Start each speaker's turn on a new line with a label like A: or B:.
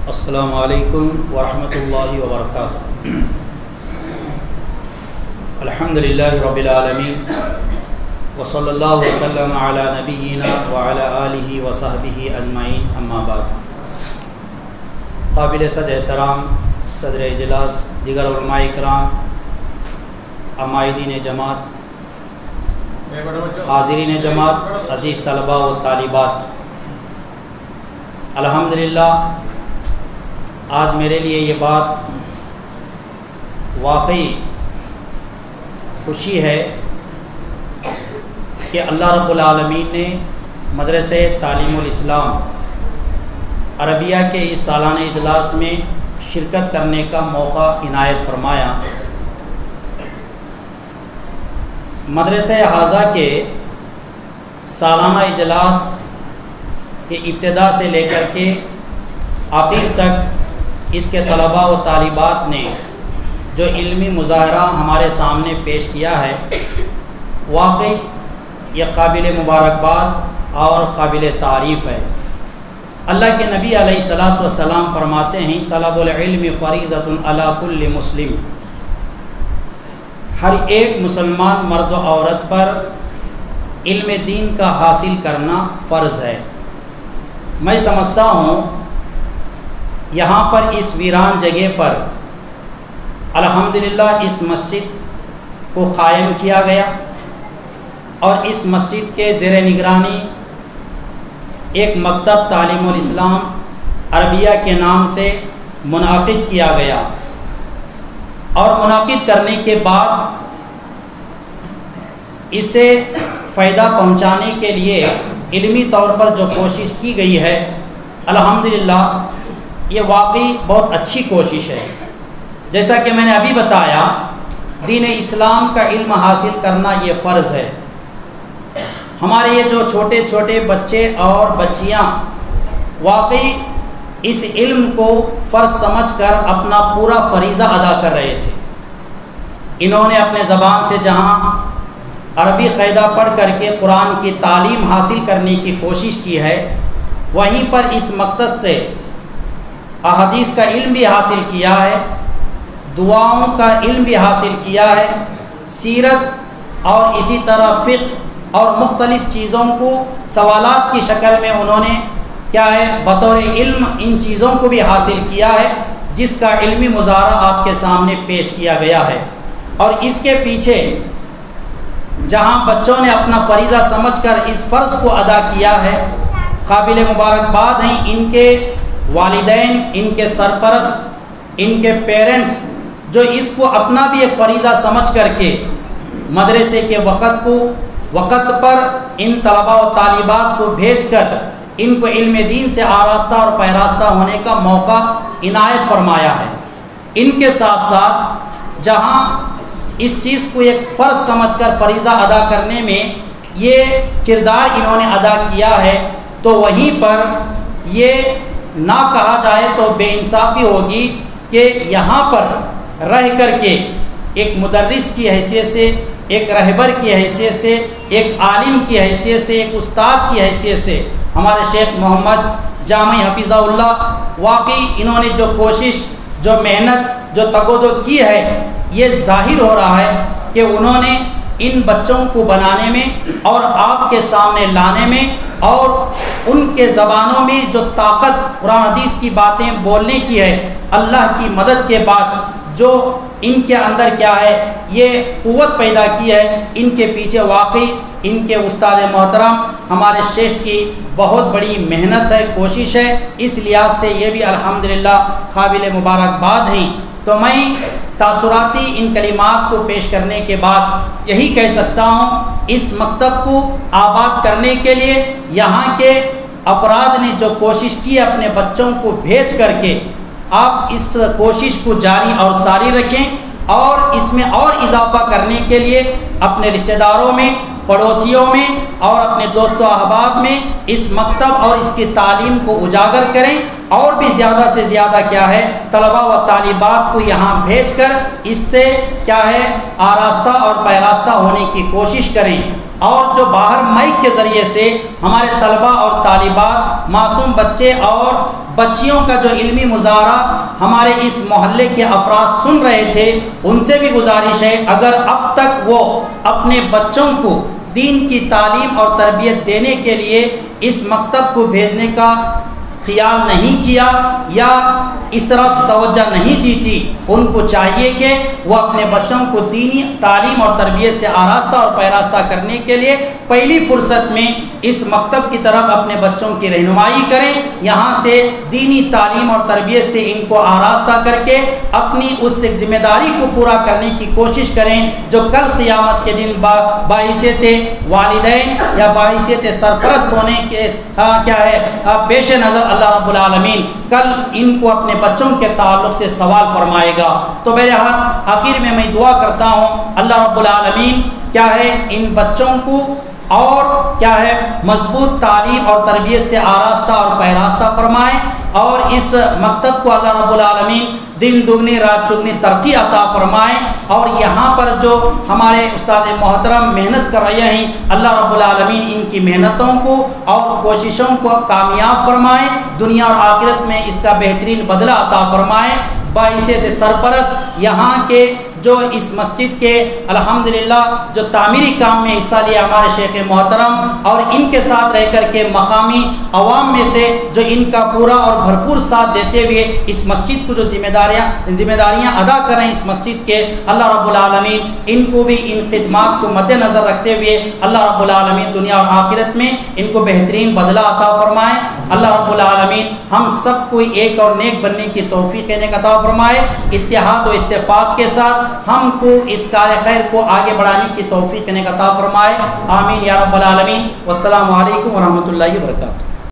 A: السلام علیکم ورحمۃ اللہ وبرکاتہ۔ الحمدللہ رب العالمین وصلی اللہ وسلم علی نبینا وعلی آلہ وصحبہ اجمعین، اما بعد۔ قابل صد احترام صدر اجلاس، دیگر علماء کرام، عمائدین جماعت، حاضرین جماعت، عزیز طلباء و طالبات، الحمدللہ آج میرے لیے یہ بات واقعی خوشی ہے کہ اللہ رب العالمین نے مدرسہ تعلیم الاسلام عربیہ کے اس سالانہ اجلاس میں شرکت کرنے کا موقع عنایت فرمایا۔ مدرسہ حاضہ کے سالانہ اجلاس کے ابتدا سے لے کر کے آخر تک اس کے طلباء و طالبات نے جو علمی مظاہرہ ہمارے سامنے پیش کیا ہے، واقعی یہ قابل مبارکباد اور قابل تعریف ہے۔ اللہ کے نبی علیہ الصلاۃ والسلام فرماتے ہیں، طلب العلم فریضۃ علی کل مسلم، ہر ایک مسلمان مرد و عورت پر علم دین کا حاصل کرنا فرض ہے۔ میں سمجھتا ہوں یہاں پر اس ویران جگہ پر الحمدللہ اس مسجد کو قائم کیا گیا اور اس مسجد کے زیر نگرانی ایک مکتب تعلیم الاسلام عربیہ کے نام سے منعقد کیا گیا، اور منعقد کرنے کے بعد اسے فائدہ پہنچانے کے لیے علمی طور پر جو کوشش کی گئی ہے، الحمدللہ یہ واقعی بہت اچھی کوشش ہے۔ جیسا کہ میں نے ابھی بتایا، دین اسلام کا علم حاصل کرنا یہ فرض ہے۔ ہمارے یہ جو چھوٹے چھوٹے بچے اور بچیاں واقعی اس علم کو فرض سمجھ کر اپنا پورا فریضہ ادا کر رہے تھے۔ انہوں نے اپنے زبان سے جہاں عربی قاعدہ پڑھ کر کے قرآن کی تعلیم حاصل کرنے کی کوشش کی ہے، وہیں پر اس مقصد سے احادیث کا علم بھی حاصل کیا ہے، دعاؤں کا علم بھی حاصل کیا ہے، سیرت اور اسی طرح فقہ اور مختلف چیزوں کو سوالات کی شکل میں انہوں نے کیا ہے بطور علم ان چیزوں کو بھی حاصل کیا ہے، جس کا علمی مظاہرہ آپ کے سامنے پیش کیا گیا ہے۔ اور اس کے پیچھے جہاں بچوں نے اپنا فریضہ سمجھ کر اس فرض کو ادا کیا ہے، قابل مبارکباد ہیں ان کے والدین، ان کے سرپرست، ان کے پیرنٹس، جو اس کو اپنا بھی ایک فریضہ سمجھ کر کے مدرسے کے وقت پر ان طلباء و طالبات کو بھیج کر ان کو علم دین سے آراستہ اور پیراستہ ہونے کا موقع عنایت فرمایا ہے۔ ان کے ساتھ ساتھ جہاں اس چیز کو ایک فرض سمجھ کر فریضہ ادا کرنے میں یہ کردار انہوں نے ادا کیا ہے، تو وہیں پر یہ نہ کہا جائے تو بے انصافی ہوگی کہ یہاں پر رہ کر کے ایک مدرس کی حیثیت سے، ایک رہبر کی حیثیت سے، ایک عالم کی حیثیت سے، ایک استاد کی حیثیت سے ہمارے شیخ محمد جامعی حفظہ اللہ واقعی انہوں نے جو کوشش، جو محنت، جو تگودو کی ہے، یہ ظاہر ہو رہا ہے کہ انہوں نے ان بچوں کو بنانے میں اور آپ کے سامنے لانے میں اور ان کے زبانوں میں جو طاقت قرآن حدیث کی باتیں بولنے کی ہے، اللہ کی مدد کے بعد جو ان کے اندر کیا ہے یہ قوت پیدا کی ہے، ان کے پیچھے واقعی ان کے استاد محترم ہمارے شیخ کی بہت بڑی محنت ہے، کوشش ہے۔ اس لحاظ سے یہ بھی الحمدللہ قابل مبارکباد ہیں۔ تو میں تاثراتی ان کلمات کو پیش کرنے کے بعد یہی کہہ سکتا ہوں، اس مکتب کو آباد کرنے کے لیے یہاں کے افراد نے جو کوشش کی اپنے بچوں کو بھیج کر کے، آپ اس کوشش کو جاری اور ساری رکھیں، اور اس میں اور اضافہ کرنے کے لیے اپنے رشتہ داروں میں، پڑوسیوں میں اور اپنے دوست و احباب میں اس مکتب اور اس کی تعلیم کو اجاگر کریں، اور بھی زیادہ سے زیادہ کیا ہے طلباء و طالبات کو یہاں بھیج کر اس سے کیا ہے آراستہ اور پیراستہ ہونے کی کوشش کریں۔ اور جو باہر مائک کے ذریعے سے ہمارے طلباء اور طالبات، معصوم بچے اور بچیوں کا جو علمی مظاہرہ ہمارے اس محلے کے افراد سن رہے تھے، ان سے بھی گزارش ہے اگر اب تک وہ اپنے بچوں کو دین کی تعلیم اور تربیت دینے کے لیے اس مکتب کو بھیجنے کا خیال نہیں کیا یا اس طرف توجہ نہیں دی تھی، ان کو چاہیے کہ وہ اپنے بچوں کو دینی تعلیم اور تربیت سے آراستہ اور پیراستہ کرنے کے لیے پہلی فرصت میں اس مکتب کی طرف اپنے بچوں کی رہنمائی کریں، یہاں سے دینی تعلیم اور تربیت سے ان کو آراستہ کر کے اپنی اس ذمہ داری کو پورا کرنے کی کوشش کریں جو کل قیامت کے دن باعثیت والدین یا باعثیت سرپرست ہونے کے پیش نظر اللہ رب العالمین کل ان کو اپنے بچوں کے تعلق سے سوال فرمائے گا۔ تو بہرحال آخر میں دعا کرتا ہوں اللہ رب العالمین ان بچوں کو اور مضبوط تعلیم اور تربیت سے آراستہ اور پیراستہ فرمائیں، اور اس مکتب کو اللہ رب العالمین دن دگنی رات چگنی ترقی عطا فرمائیں، اور یہاں پر جو ہمارے استاد محترم محنت کر رہے ہیں اللہ رب العالمین ان کی محنتوں کو اور کوششوں کو کامیاب فرمائیں، دنیا اور آخرت میں اس کا بہترین بدلہ عطا فرمائیں۔ باعثیت سرپرست یہاں کے جو اس مسجد کے الحمدللہ جو تعمیری کام میں حصہ لیا ہمارے شیخ محترم، اور ان کے ساتھ رہ کر کے مقامی عوام میں سے جو ان کا پورا اور بھرپور ساتھ دیتے ہوئے اس مسجد کو جو ذمہ داریاں ادا کریں اس مسجد کے، اللہ رب العالمین ان کو بھی ان خدمات کو مد نظر رکھتے ہوئے اللہ رب العالمین دنیا اور آخرت میں ان کو بہترین بدلہ عطا فرمائیں۔ اللہ رب العالمین ہم سب کو ایک اور نیک بننے کی توفیق دینے کا عطا فرمائے، اتحاد و اتفاق کے ساتھ ہم کو اس کار خیر کو آگے بڑھانے کی توفیق دینے کا عطا فرمائے، آمین یا رب العالمین۔ والسلام علیکم ورحمۃ اللہ وبرکاتہ۔